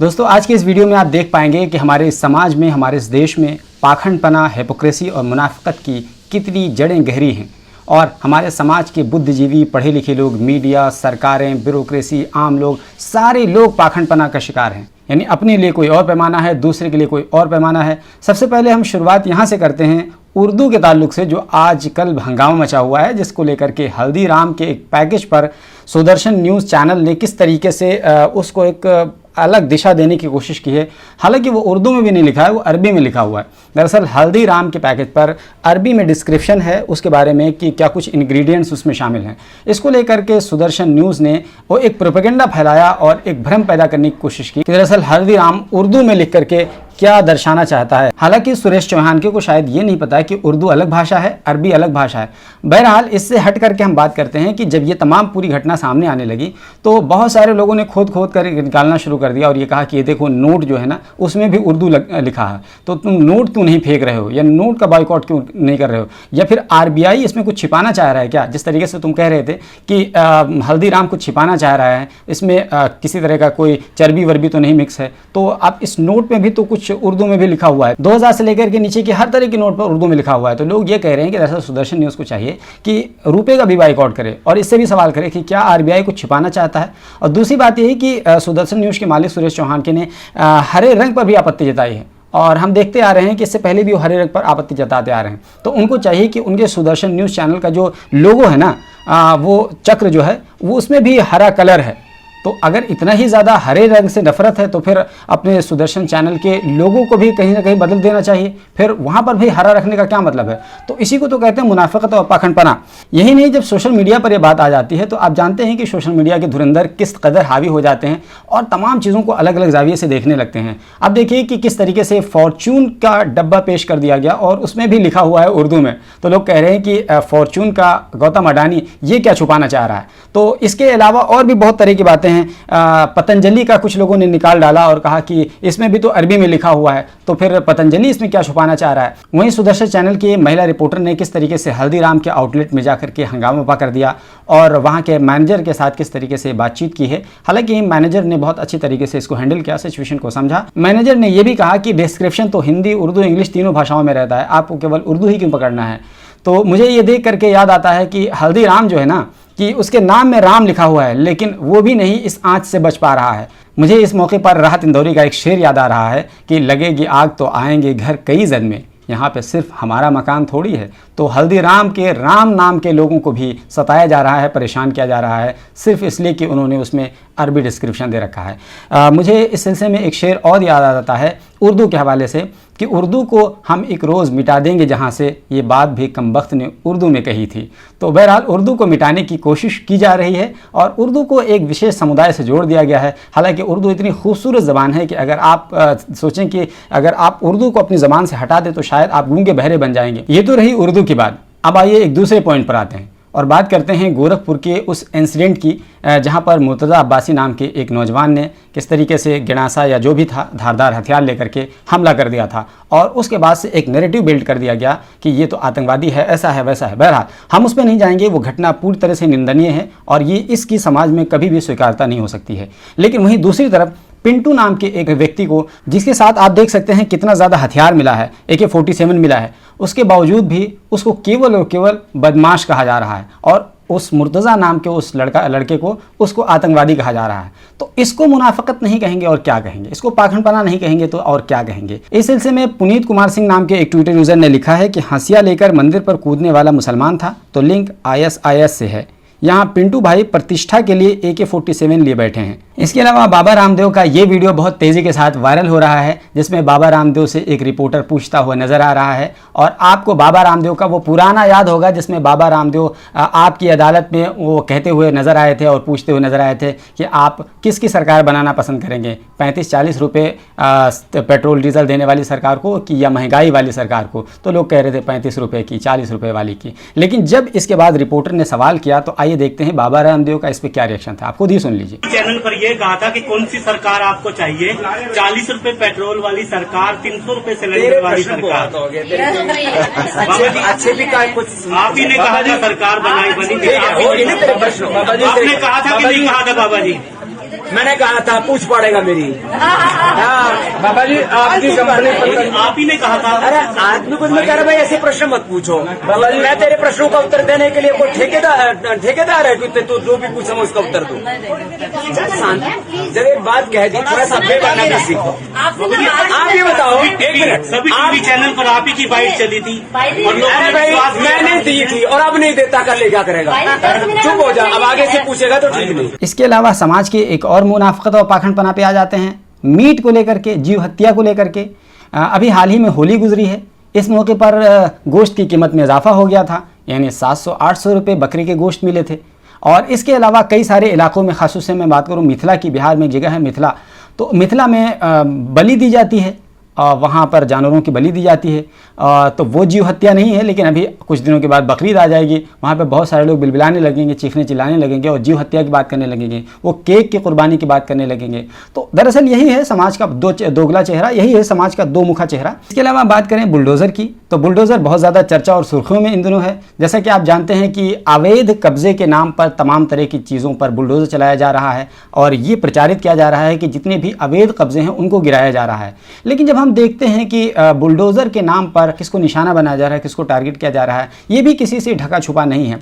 दोस्तों आज की इस वीडियो में आप देख पाएंगे कि हमारे इस समाज में, हमारे इस देश में पाखंडपना, हिपोक्रेसी और मुनाफिकत की कितनी जड़ें गहरी हैं और हमारे समाज के बुद्धिजीवी, पढ़े लिखे लोग, मीडिया, सरकारें, ब्यूरोक्रेसी, आम लोग, सारे लोग पाखंडपना का शिकार हैं। यानी अपने लिए कोई और पैमाना है, दूसरे के लिए कोई और पैमाना है। सबसे पहले हम शुरुआत यहाँ से करते हैं उर्दू के ताल्लुक से, जो आजकल हंगामा मचा हुआ है, जिसको लेकर के हल्दीराम के एक पैकेज पर सुदर्शन न्यूज़ चैनल ने किस तरीके से उसको एक अलग दिशा देने की कोशिश की है। हालांकि वो उर्दू में भी नहीं लिखा है, वो अरबी में लिखा हुआ है। दरअसल हल्दीराम के पैकेज पर अरबी में डिस्क्रिप्शन है उसके बारे में कि क्या कुछ इंग्रेडिएंट्स उसमें शामिल हैं। इसको लेकर के सुदर्शन न्यूज़ ने वो एक प्रोपेगेंडा फैलाया और एक भ्रम पैदा करने की कोशिश की कि दरअसल हल्दीराम उर्दू में लिख करके क्या दर्शाना चाहता है। हालांकि सुरेश चौहान को शायद ये नहीं पता है कि उर्दू अलग भाषा है, अरबी अलग भाषा है। बहरहाल इससे हट करके हम बात करते हैं कि जब ये तमाम पूरी घटना सामने आने लगी तो बहुत सारे लोगों ने खोद कर निकालना शुरू कर दिया और ये कहा कि ये देखो नोट जो है ना उसमें भी उर्दू लिखा है, तो तुम नोट क्यों नहीं फेंक रहे हो या नोट का बॉयकॉट क्यों नहीं कर रहे हो, या फिर आरबीआई इसमें कुछ छिपाना चाह रहा है क्या। जिस तरीके से तुम कह रहे थे कि हल्दीराम कुछ छिपाना चाह रहा है, इसमें किसी तरह का कोई चर्बी वर्बी तो नहीं मिक्स है, तो अब इस नोट में भी तो कुछ उर्दू में भी लिखा हुआ है। 2000 से लेकर के नीचे की हर तरह की नोट पर उर्दू में लिखा हुआ है। तो लोग ये कह रहे हैं कि दरअसल सुदर्शन न्यूज़ को चाहिए कि रुपए का भी बाइकआउट करे और इससे भी सवाल करे कि क्या आरबीआई कुछ छिपाना चाहता है। और दूसरी बात यह है कि सुदर्शन न्यूज़ के मालिक सुरेश चौहान के ने हरे रंग पर भी आपत्ति जताई है और हम देखते आ रहे हैं कि इससे पहले भी वो हरे रंग पर आपत्ति जताते आ रहे हैं। तो उनको चाहिए कि उनके सुदर्शन न्यूज़ चैनल का जो लोगो है ना, वो चक्र जो है वो उसमें भी हरा कलर है। तो अगर इतना ही ज़्यादा हरे रंग से नफरत है तो फिर अपने सुदर्शन चैनल के लोगों को भी कहीं ना कहीं बदल देना चाहिए, फिर वहाँ पर भी हरा रखने का क्या मतलब है। तो इसी को तो कहते हैं मुनाफिकत और पाखंडपना। यही नहीं, जब सोशल मीडिया पर यह बात आ जाती है तो आप जानते हैं कि सोशल मीडिया के धुरंधर किस कदर हावी हो जाते हैं और तमाम चीज़ों को अलग अलग जाविये से देखने लगते हैं। अब देखिए कि किस तरीके से फॉर्चून का डब्बा पेश कर दिया गया और उसमें भी लिखा हुआ है उर्दू में। तो लोग कह रहे हैं कि फॉर्चून का गौतम अडानी ये क्या छुपाना चाह रहा है। तो इसके अलावा और भी बहुत तरह की बातें हैं। पतंजलि का कुछ लोगों ने निकाल डाला और कहा कि इसमें भी तो अरबी में लिखा हुआ है, तो फिर पतंजलि इसमें क्या छुपाना चाह रहा है। वहीं सुदर्शन चैनल की महिला रिपोर्टर ने किस तरीके से हल्दीराम के आउटलेट में जाकर के हंगामा कर दिया और वहां के मैनेजर के साथ किस तरीके से बातचीत की है। हालांकि मैनेजर ने बहुत अच्छी तरीके से इसको हैंडल किया, सिचुएशन को समझा। मैनेजर ने यह भी कहा कि डिस्क्रिप्शन तो हिंदी, उर्दू, इंग्लिश तीनों भाषाओं में रहता है, आपको केवल उर्दू ही क्यों पकड़ना है। तो मुझे ये देख करके याद आता है कि हल्दीराम जो है ना, कि उसके नाम में राम लिखा हुआ है लेकिन वो भी नहीं इस आंच से बच पा रहा है। मुझे इस मौके पर राहत इंदौरी का एक शेर याद आ रहा है कि लगेगी आग तो आएंगे घर कई जद में, यहाँ पे सिर्फ हमारा मकान थोड़ी है। तो हल्दीराम के राम नाम के लोगों को भी सताया जा रहा है, परेशान किया जा रहा है, सिर्फ इसलिए कि उन्होंने उसमें अरबी डिस्क्रिप्शन दे रखा है। मुझे इस सिलसिले में एक शेर और याद आ जाता है उर्दू के हवाले से कि उर्दू को हम एक रोज़ मिटा देंगे जहाँ से, ये बात भी कमबख्त ने उर्दू में कही थी। तो बहरहाल उर्दू को मिटाने की कोशिश की जा रही है और उर्दू को एक विशेष समुदाय से जोड़ दिया गया है। हालांकि उर्दू इतनी खूबसूरत ज़बान है कि अगर आप सोचें कि अगर आप उर्दू को अपनी ज़बान से हटा दें तो शायद आप गूंगे बहरे बन जाएंगे। ये तो रही उर्दू की बात। अब आइए एक दूसरे पॉइंट पर आते हैं और बात करते हैं गोरखपुर के उस इंसिडेंट की जहां पर मुर्तज़ा अब्बासी नाम के एक नौजवान ने किस तरीके से गिणासा या जो भी था धारदार हथियार लेकर के हमला कर दिया था और उसके बाद से एक नैरेटिव बिल्ड कर दिया गया कि ये तो आतंकवादी है, ऐसा है, वैसा है। बहरहाल हम उस पर नहीं जाएंगे, वो घटना पूरी तरह से निंदनीय है और ये इसकी समाज में कभी भी स्वीकारता नहीं हो सकती है। लेकिन वहीं दूसरी तरफ पिंटू नाम के एक व्यक्ति को, जिसके साथ आप देख सकते हैं कितना ज़्यादा हथियार मिला है, AK-47 मिला है, उसके बावजूद भी उसको केवल और केवल बदमाश कहा जा रहा है और उस मुर्तज़ा नाम के उस लड़के को उसको आतंकवादी कहा जा रहा है। तो इसको मुनाफिकत नहीं कहेंगे और क्या कहेंगे, इसको पाखंडपना नहीं कहेंगे तो और क्या कहेंगे। इस सिलसिले में पुनीत कुमार सिंह नाम के एक ट्विटर यूज़र ने लिखा है कि हंसिया लेकर मंदिर पर कूदने वाला मुसलमान था, तो लिंक ISIS से है। यहाँ पिंटू भाई प्रतिष्ठा के लिए AK-47 लिए बैठे हैं। इसके अलावा बाबा रामदेव का ये वीडियो बहुत तेज़ी के साथ वायरल हो रहा है, जिसमें बाबा रामदेव से एक रिपोर्टर पूछता हुआ नजर आ रहा है और आपको बाबा रामदेव का वो पुराना याद होगा जिसमें बाबा रामदेव आपकी अदालत में वो कहते हुए नजर आए थे और पूछते हुए नजर आए थे कि आप किसकी सरकार बनाना पसंद करेंगे, 35-40 रुपये पेट्रोल डीजल देने वाली सरकार को कि या महंगाई वाली सरकार को। तो लोग कह रहे थे 35 रुपये की, 40 रुपये वाली की। लेकिन जब इसके बाद रिपोर्टर ने सवाल किया तो आइए देखते हैं बाबा रामदेव का इस पर क्या रिएक्शन था, आप खुद ही सुन लीजिए। चैनल पर ये कहा था कि कौन सी सरकार आपको चाहिए, 40 रुपए पेट्रोल वाली सरकार, 300 रुपए सिलेंडर वाली सरकार। अच्छे भी कुछ आप ही ने कहा था सरकार बनी थी, आपने कहा था कि नहीं कहा था बाबा जी। मैंने कहा था पूछ पड़ेगा मेरी। हाँ बाबा जी आपकी कंपनी आप ही ने कहा था। अरे आदमी कुछ में कह रहा भाई ऐसे प्रश्न मत पूछो बाबा जी, मैं तेरे प्रश्नों का उत्तर देने के लिए कोई ठेकेदार है कि तू जो भी पूछा मैं उसका उत्तर दूं। जब एक बात कह दी थोड़ा सभ्य बनना भी सीखो। आप ये बताओ एक मिनट, सभी टीवी चैनल पर आप ही की बाइट चली थी और लोगों ने भाई विश्वास किया। मैंने दी थी और अब नहीं देता, कर ले क्या करेगा? चुप हो जा, अब आगे से पूछेगा तो ठीक नहीं। इसके अलावा समाज के एक और मुनाफिकत और पाखंडपना पे आ जाते हैं, मीट को लेकर के, जीव हत्या को लेकर के। अभी हाल ही में होली गुजरी है, इस मौके पर गोश्त की कीमत में इजाफा हो गया था, यानी 700-800 रुपये बकरी के गोश्त मिले थे। और इसके अलावा कई सारे इलाकों में, खासतौर से मैं बात करूं मिथिला की, बिहार में एक जगह है मिथिला, तो मिथिला में बलि दी जाती है, वहाँ पर जानवरों की बलि दी जाती है। तो वो जीव हत्या नहीं है, लेकिन अभी कुछ दिनों के बाद बकरीद आ जाएगी, वहाँ पे बहुत सारे लोग बिलबिलाने लगेंगे, चीखने चिल्लाने लगेंगे और जीव हत्या की बात करने लगेंगे, वो केक की कुर्बानी की बात करने लगेंगे। तो दरअसल यही है समाज का दोगला चेहरा, यही है समाज का दो मुखा चेहरा। इसके अलावा बात करें बुलडोज़र की, तो बुलडोज़र बहुत ज़्यादा चर्चा और सुर्खियों में इन दिनों है। जैसा कि आप जानते हैं कि अवैध कब्जे के नाम पर तमाम तरह की चीज़ों पर बुलडोज़र चलाया जा रहा है और ये प्रचारित किया जा रहा है कि जितने भी अवैध कब्जे हैं उनको गिराया जा रहा है। लेकिन जब हम देखते हैं कि बुलडोज़र के नाम पर किसको निशाना बनाया जा रहा है, किसको टारगेट किया जा रहा है, ये भी किसी से ढका छुपा नहीं है।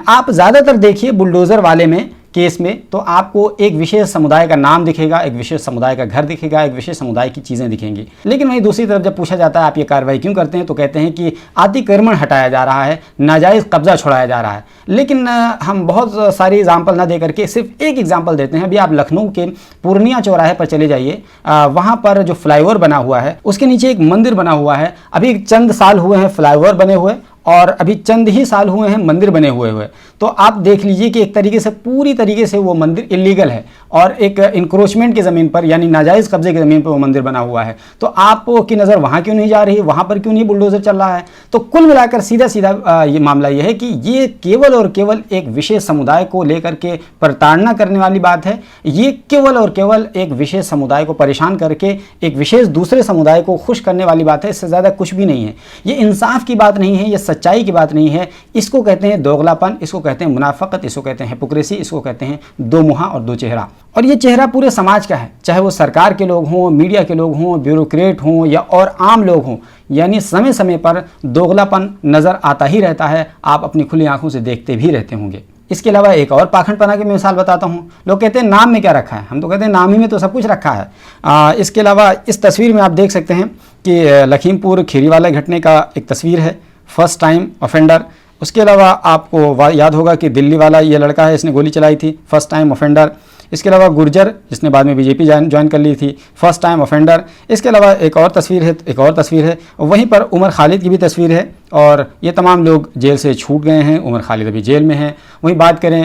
आप ज़्यादातर देखिए बुलडोज़र वाले में केस में तो आपको एक विशेष समुदाय का नाम दिखेगा, एक विशेष समुदाय का घर दिखेगा, एक विशेष समुदाय की चीज़ें दिखेंगी। लेकिन वहीं दूसरी तरफ जब पूछा जाता है आप ये कार्रवाई क्यों करते हैं, तो कहते हैं कि अतिक्रमण हटाया जा रहा है, नाजायज़ कब्जा छुड़ाया जा रहा है। लेकिन हम बहुत सारी एग्जाम्पल ना दे करके सिर्फ एक एग्जाम्पल देते हैं। अभी आप लखनऊ के पूर्णिया चौराहे पर चले जाइए, वहाँ पर जो फ्लाईओवर बना हुआ है उसके नीचे एक मंदिर बना हुआ है। अभी चंद साल हुए हैं फ्लाईओवर बने हुए और अभी चंद ही साल हुए हैं मंदिर बने हुए। तो आप देख लीजिए कि एक तरीके से पूरी तरीके से वो मंदिर इलीगल है और एक इंक्रोचमेंट की ज़मीन पर, यानी नाजायज़ कब्जे की ज़मीन पर वो मंदिर बना हुआ है। तो आपकी नज़र वहाँ क्यों नहीं जा रही, वहाँ पर क्यों नहीं बुलडोज़र चल रहा है? तो कुल मिलाकर सीधा ये मामला ये है कि ये केवल और केवल एक विशेष समुदाय को लेकर के प्रताड़ना करने वाली बात है। ये केवल और केवल एक विशेष समुदाय को परेशान करके एक विशेष दूसरे समुदाय को खुश करने वाली बात है, इससे ज़्यादा कुछ भी नहीं है। ये इंसाफ की बात नहीं है, ये सच्चाई की बात नहीं है। इसको कहते हैं दोगलापन, इसको कहते हैं मुनाफकत, इसको कहते हैं हिपोक्रेसी, इसको कहते हैं दो मुहा और दो चेहरा। और ये चेहरा पूरे समाज का है, चाहे वो सरकार के लोग हों, मीडिया के लोग हों, ब्यूरोक्रेट हों या और आम लोग हों, यानी समय समय पर दोगलापन नज़र आता ही रहता है। आप अपनी खुली आंखों से देखते भी रहते होंगे। इसके अलावा एक और पाखंडपना की मैं मिसाल बताता हूँ। लोग कहते हैं नाम में क्या रखा है, हम तो कहते हैं नाम ही में तो सब कुछ रखा है। इसके अलावा इस तस्वीर में आप देख सकते हैं कि लखीमपुर खीरी वाला घटने का एक तस्वीर है, फर्स्ट टाइम ऑफेंडर। उसके अलावा आपको याद होगा कि दिल्ली वाला ये लड़का है, इसने गोली चलाई थी, फर्स्ट टाइम ऑफेंडर। इसके अलावा गुर्जर जिसने बाद में बीजेपी ज्वाइन कर ली थी, फर्स्ट टाइम ऑफेंडर। इसके अलावा एक और तस्वीर है, वहीं पर उमर खालिद की भी तस्वीर है और ये तमाम लोग जेल से छूट गए हैं। उमर खालिद अभी जेल में हैं। वहीं बात करें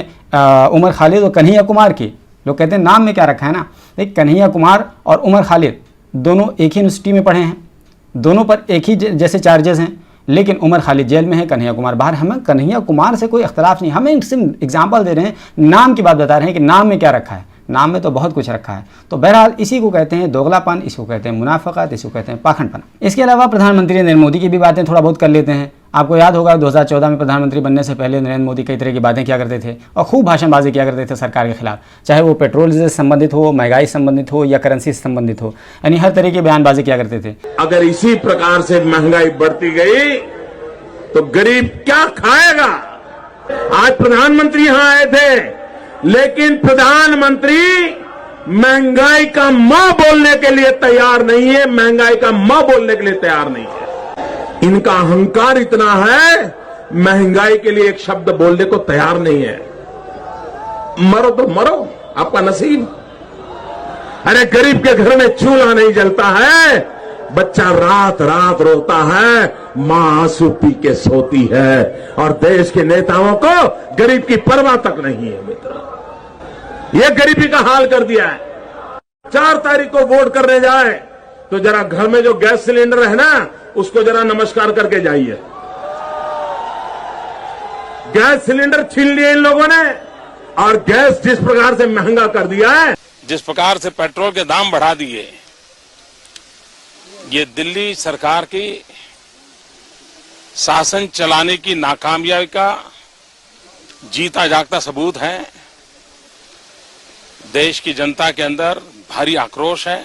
उमर खालिद और कन्हैया कुमार की, लोग कहते हैं नाम में क्या रखा है ना, लेकिन कन्हैया कुमार और उमर खालिद दोनों एक ही यूनिवर्सिटी में पढ़े हैं, दोनों पर एक ही जैसे चार्जेस हैं, लेकिन उमर खालिद जेल में है, कन्हैया कुमार बाहर। हमें कन्हैया कुमार से कोई इख्तलाफ नहीं, हमें सिर्फ एग्जाम्पल दे रहे हैं, नाम की बात बता रहे हैं कि नाम में क्या रखा है। नाम में तो बहुत कुछ रखा है। तो बहरहाल इसी को कहते हैं दोगलापन, इसको कहते हैं मुनाफकत, इसको कहते हैं पाखंडपना। इसके अलावा प्रधानमंत्री नरेंद्र मोदी की भी बातें थोड़ा बहुत कर लेते हैं। आपको याद होगा 2014 में प्रधानमंत्री बनने से पहले नरेंद्र मोदी कई तरह की बातें किया करते थे और खूब भाषणबाजी किया करते थे सरकार के खिलाफ, चाहे वो पेट्रोल से संबंधित हो, महंगाई से संबंधित हो या करेंसी से संबंधित हो, यानी हर तरह की बयानबाजी किया करते थे। अगर इसी प्रकार से महंगाई बढ़ती गई तो गरीब क्या खाएगा? आज प्रधानमंत्री यहां आए थे, लेकिन प्रधानमंत्री महंगाई का मां बोलने के लिए तैयार नहीं है, महंगाई का मां बोलने के लिए तैयार नहीं है। इनका अहंकार इतना है, महंगाई के लिए एक शब्द बोलने को तैयार नहीं है। मरो तो मरो, आपका नसीब। अरे गरीब के घर में चूल्हा नहीं जलता है, बच्चा रात रात रोता है, मां आंसू पी के सोती है और देश के नेताओं को गरीब की परवाह तक नहीं है। मित्र, ये गरीबी का हाल कर दिया है। 4 तारीख को वोट करने जाए तो जरा घर में जो गैस सिलेंडर है ना, उसको जरा नमस्कार करके जाइए। गैस सिलेंडर छीन लिए इन लोगों ने और गैस जिस प्रकार से महंगा कर दिया है, जिस प्रकार से पेट्रोल के दाम बढ़ा दिए, ये दिल्ली सरकार की शासन चलाने की नाकामयाबी का जीता जागता सबूत है। देश की जनता के अंदर भारी आक्रोश है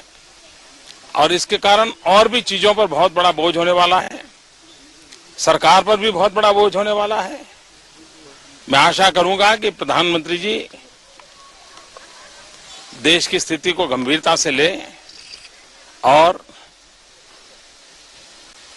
और इसके कारण और भी चीजों पर बहुत बड़ा बोझ होने वाला है, सरकार पर भी बहुत बड़ा बोझ होने वाला है। मैं आशा करूंगा कि प्रधानमंत्री जी देश की स्थिति को गंभीरता से लें और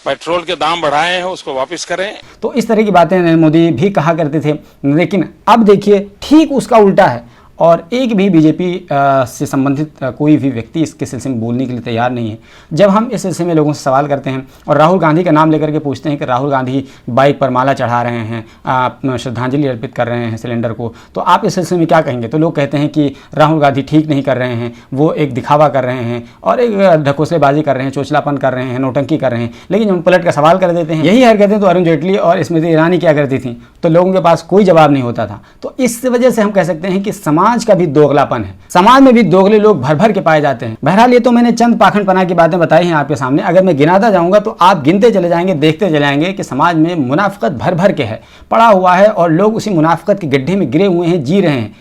पेट्रोल के दाम बढ़ाए हैं उसको वापस करें। तो इस तरह की बातें नरेंद्र मोदी भी कहा करते थे, लेकिन अब देखिए ठीक उसका उल्टा है और एक भी बीजेपी से संबंधित कोई भी व्यक्ति इसके सिलसिले में बोलने के लिए तैयार नहीं है। जब हम इस सिलसिले में लोगों से सवाल करते हैं और राहुल गांधी का नाम लेकर के पूछते हैं कि राहुल गांधी बाइक पर माला चढ़ा रहे हैं, श्रद्धांजलि अर्पित कर रहे हैं सिलेंडर को, तो आप इस सिलसिले में क्या कहेंगे? तो लोग कहते हैं कि राहुल गांधी ठीक नहीं कर रहे हैं, वो एक दिखावा कर रहे हैं और एक ढकोसलेबाजी कर रहे हैं, चोचलापन कर रहे हैं, नौटंकी कर रहे हैं। लेकिन जब पलट का सवाल कर देते हैं यही हरकतें तो अरुण जेटली और स्मृति ईरानी क्या करती थी, तो लोगों के पास कोई जवाब नहीं होता था। तो इस वजह से हम कह सकते हैं कि समाज का भी दोगलापन है, समाज में भी दोगले लोग भर भर के पाए जाते हैं। बहरहाल ये तो मैंने चंद पाखंडपना की बातें बताई हैं आपके सामने। अगर मैं गिनाता जाऊंगा तो आप गिनते चले जाएंगे, देखते चले जाएंगे कि समाज में मुनाफिकत भर भर के है, पड़ा हुआ है और लोग उसी मुनाफिकत के गड्ढे में गिरे हुए हैं, जी रहे हैं।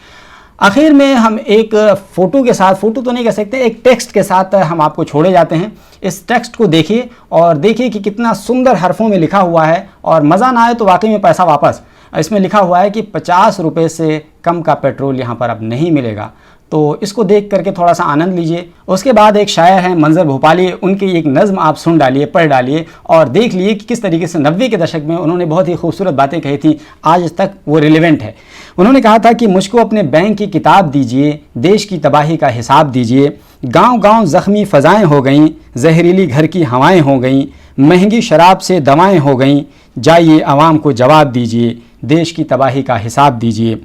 आखिर में हम एक फोटो के साथ, फोटो तो नहीं कह सकते, एक टेक्स्ट के साथ हम आपको छोड़े जाते हैं। इस टेक्स्ट को देखिए और देखिए कि कितना सुंदर हरफों में लिखा हुआ है और मज़ा ना आए तो वाकई में पैसा वापस। इसमें लिखा हुआ है कि 50 रुपये से कम का पेट्रोल यहाँ पर अब नहीं मिलेगा। तो इसको देख करके थोड़ा सा आनंद लीजिए। उसके बाद एक शायर हैं मंजर भोपाली, उनकी एक नज़्म आप सुन डालिए, पढ़ डालिए और देख लिए कि किस तरीके से 90 के दशक में उन्होंने बहुत ही खूबसूरत बातें कही थी, आज तक वो रिलेवेंट है। उन्होंने कहा था कि मुझको अपने बैंक की किताब दीजिए, देश की तबाही का हिसाब दीजिए, गाँव गाँव ज़ख्मी फ़ज़ाएँ हो गईं, जहरीली घर की हवाएँ हो गईं, महंगी शराब से दवाएँ हो गईं, जाइए आवाम को जवाब दीजिए, देश की तबाही का हिसाब दीजिए।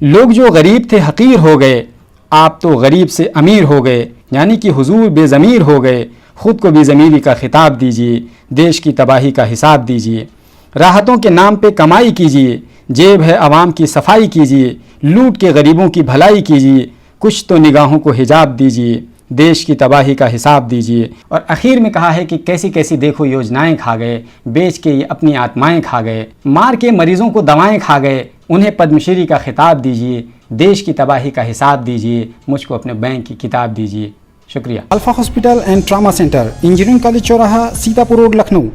लोग जो गरीब थे हकीर हो गए, आप तो गरीब से अमीर हो गए, यानी कि हुजूर बेज़मीर हो गए, ख़ुद को बेज़मीरी का खिताब दीजिए, देश की तबाही का हिसाब दीजिए। राहतों के नाम पे कमाई कीजिए, जेब है आवाम की सफाई कीजिए, लूट के गरीबों की भलाई कीजिए, कुछ तो निगाहों को हिजाब दीजिए, देश की तबाही का हिसाब दीजिए। और आखिर में कहा है कि कैसी कैसी देखो योजनाएं खा गए, बेच के ये अपनी आत्माएं खा गए, मार के मरीजों को दवाएं खा गए, उन्हें पद्मश्री का खिताब दीजिए, देश की तबाही का हिसाब दीजिए, मुझको अपने बैंक की किताब दीजिए। शुक्रिया। Alpha hospital and trauma centre, engineering college चौराहा, सीतापुर रोड, लखनऊ।